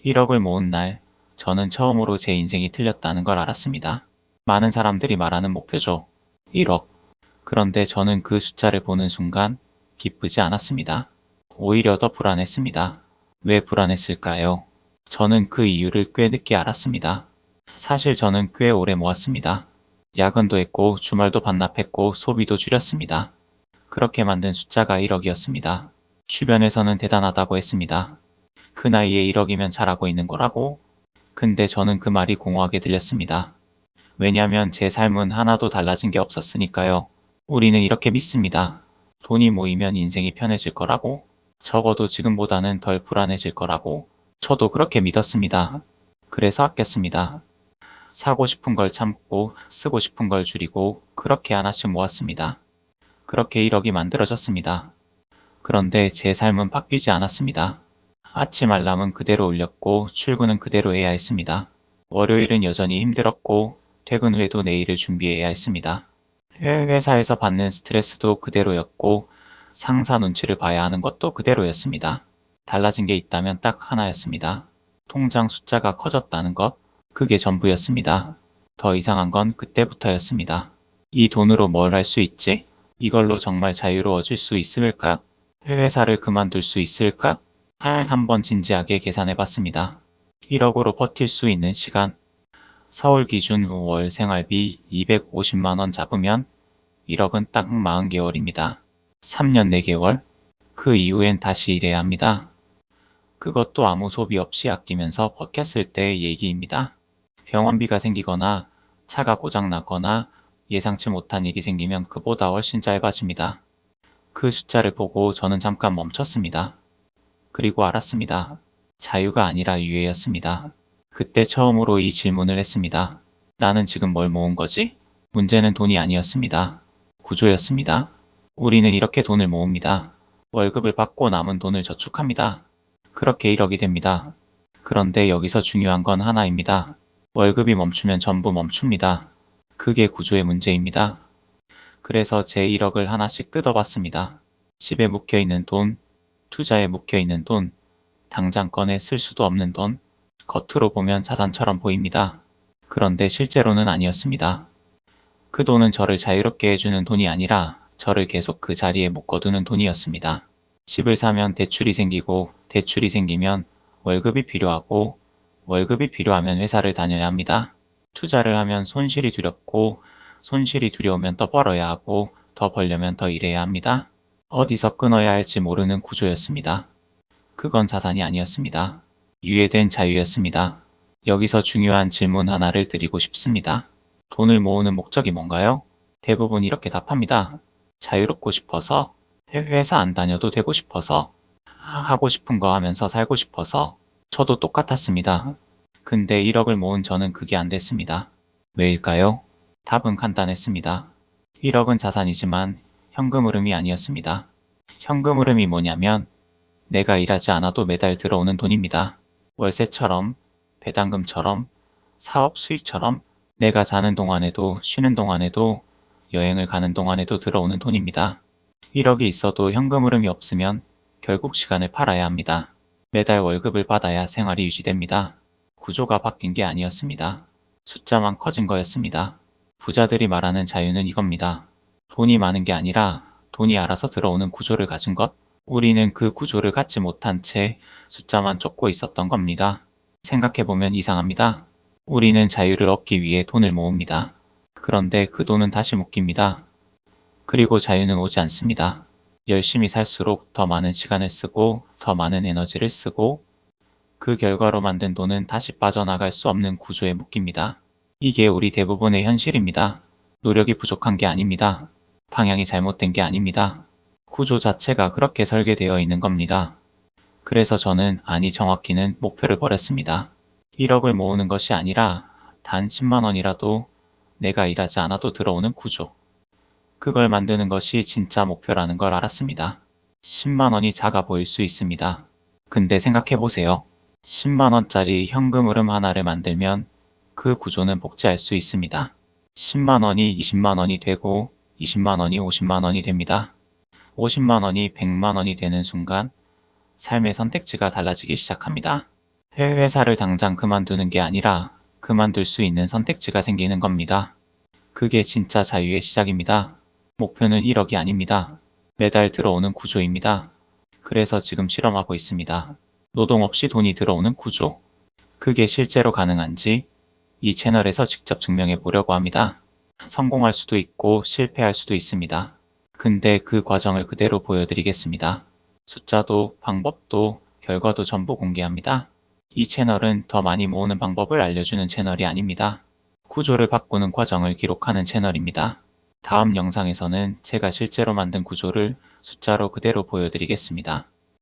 1억을 모은 날, 저는 처음으로 제 인생이 틀렸다는 걸 알았습니다. 많은 사람들이 말하는 목표죠. 1억. 그런데 저는 그 숫자를 보는 순간 기쁘지 않았습니다. 오히려 더 불안했습니다. 왜 불안했을까요? 저는 그 이유를 꽤 늦게 알았습니다. 사실 저는 꽤 오래 모았습니다. 야근도 했고 주말도 반납했고 소비도 줄였습니다. 그렇게 만든 숫자가 1억이었습니다. 주변에서는 대단하다고 했습니다. 그 나이에 1억이면 잘하고 있는 거라고? 근데 저는 그 말이 공허하게 들렸습니다. 왜냐면 제 삶은 하나도 달라진 게 없었으니까요. 우리는 이렇게 믿습니다. 돈이 모이면 인생이 편해질 거라고? 적어도 지금보다는 덜 불안해질 거라고? 저도 그렇게 믿었습니다. 그래서 아꼈습니다. 사고 싶은 걸 참고 쓰고 싶은 걸 줄이고 그렇게 하나씩 모았습니다. 그렇게 1억이 만들어졌습니다. 그런데 제 삶은 바뀌지 않았습니다. 아침 알람은 그대로 울렸고 출근은 그대로 해야 했습니다. 월요일은 여전히 힘들었고 퇴근 후에도 내일을 준비해야 했습니다. 회사에서 받는 스트레스도 그대로였고 상사 눈치를 봐야 하는 것도 그대로였습니다. 달라진 게 있다면 딱 하나였습니다. 통장 숫자가 커졌다는 것, 그게 전부였습니다. 더 이상한 건 그때부터였습니다. 이 돈으로 뭘 할 수 있지? 이걸로 정말 자유로워질 수 있을까? 회사를 그만둘 수 있을까? 한번 진지하게 계산해봤습니다. 1억으로 버틸 수 있는 시간, 서울 기준 월 생활비 250만원 잡으면 1억은 딱 40개월입니다. 3년 4개월? 그 이후엔 다시 일해야 합니다. 그것도 아무 소비 없이 아끼면서 버텼을 때의 얘기입니다. 병원비가 생기거나 차가 고장나거나 예상치 못한 일이 생기면 그보다 훨씬 짧아집니다. 그 숫자를 보고 저는 잠깐 멈췄습니다. 그리고 알았습니다. 자유가 아니라 유예였습니다. 그때 처음으로 이 질문을 했습니다. 나는 지금 뭘 모은 거지? 문제는 돈이 아니었습니다. 구조였습니다. 우리는 이렇게 돈을 모읍니다. 월급을 받고 남은 돈을 저축합니다. 그렇게 1억이 됩니다. 그런데 여기서 중요한 건 하나입니다. 월급이 멈추면 전부 멈춥니다. 그게 구조의 문제입니다. 그래서 제 1억을 하나씩 뜯어봤습니다. 집에 묵혀있는 돈, 투자에 묵혀있는 돈, 당장 꺼내 쓸 수도 없는 돈, 겉으로 보면 자산처럼 보입니다. 그런데 실제로는 아니었습니다. 그 돈은 저를 자유롭게 해주는 돈이 아니라 저를 계속 그 자리에 묶어두는 돈이었습니다. 집을 사면 대출이 생기고 대출이 생기면 월급이 필요하고 월급이 필요하면 회사를 다녀야 합니다. 투자를 하면 손실이 두렵고 손실이 두려우면 더 벌어야 하고 더 벌려면 더 일해야 합니다. 어디서 끊어야 할지 모르는 구조였습니다. 그건 자산이 아니었습니다. 유예된 자유였습니다. 여기서 중요한 질문 하나를 드리고 싶습니다. 돈을 모으는 목적이 뭔가요? 대부분 이렇게 답합니다. 자유롭고 싶어서, 회사 안 다녀도 되고 싶어서, 하고 싶은 거 하면서 살고 싶어서. 저도 똑같았습니다. 근데 1억을 모은 저는 그게 안 됐습니다. 왜일까요? 답은 간단했습니다. 1억은 자산이지만 현금 흐름이 아니었습니다. 현금 흐름이 뭐냐면 내가 일하지 않아도 매달 들어오는 돈입니다. 월세처럼, 배당금처럼, 사업 수익처럼 내가 자는 동안에도 쉬는 동안에도 여행을 가는 동안에도 들어오는 돈입니다. 1억이 있어도 현금 흐름이 없으면 결국 시간을 팔아야 합니다. 매달 월급을 받아야 생활이 유지됩니다. 구조가 바뀐 게 아니었습니다. 숫자만 커진 거였습니다. 부자들이 말하는 자유는 이겁니다. 돈이 많은 게 아니라 돈이 알아서 들어오는 구조를 가진 것. 우리는 그 구조를 갖지 못한 채 숫자만 쫓고 있었던 겁니다. 생각해보면 이상합니다. 우리는 자유를 얻기 위해 돈을 모읍니다. 그런데 그 돈은 다시 묶입니다. 그리고 자유는 오지 않습니다. 열심히 살수록 더 많은 시간을 쓰고 더 많은 에너지를 쓰고 그 결과로 만든 돈은 다시 빠져나갈 수 없는 구조에 묶입니다. 이게 우리 대부분의 현실입니다. 노력이 부족한 게 아닙니다. 방향이 잘못된 게 아닙니다. 구조 자체가 그렇게 설계되어 있는 겁니다. 그래서 저는 정확히는 목표를 버렸습니다. 1억을 모으는 것이 아니라 단 10만 원이라도 내가 일하지 않아도 들어오는 구조. 그걸 만드는 것이 진짜 목표라는 걸 알았습니다. 10만 원이 작아 보일 수 있습니다. 근데 생각해보세요. 10만 원짜리 현금 흐름 하나를 만들면 그 구조는 복제할 수 있습니다. 10만 원이 20만 원이 되고 20만 원이 50만 원이 됩니다. 50만 원이 100만 원이 되는 순간 삶의 선택지가 달라지기 시작합니다. 해외회사를 당장 그만두는 게 아니라 그만둘 수 있는 선택지가 생기는 겁니다. 그게 진짜 자유의 시작입니다. 목표는 1억이 아닙니다. 매달 들어오는 구조입니다. 그래서 지금 실험하고 있습니다. 노동 없이 돈이 들어오는 구조. 그게 실제로 가능한지 이 채널에서 직접 증명해 보려고 합니다. 성공할 수도 있고 실패할 수도 있습니다. 근데 그 과정을 그대로 보여드리겠습니다. 숫자도 방법도 결과도 전부 공개합니다. 이 채널은 더 많이 모으는 방법을 알려주는 채널이 아닙니다. 구조를 바꾸는 과정을 기록하는 채널입니다. 다음 영상에서는 제가 실제로 만든 구조를 숫자로 그대로 보여드리겠습니다.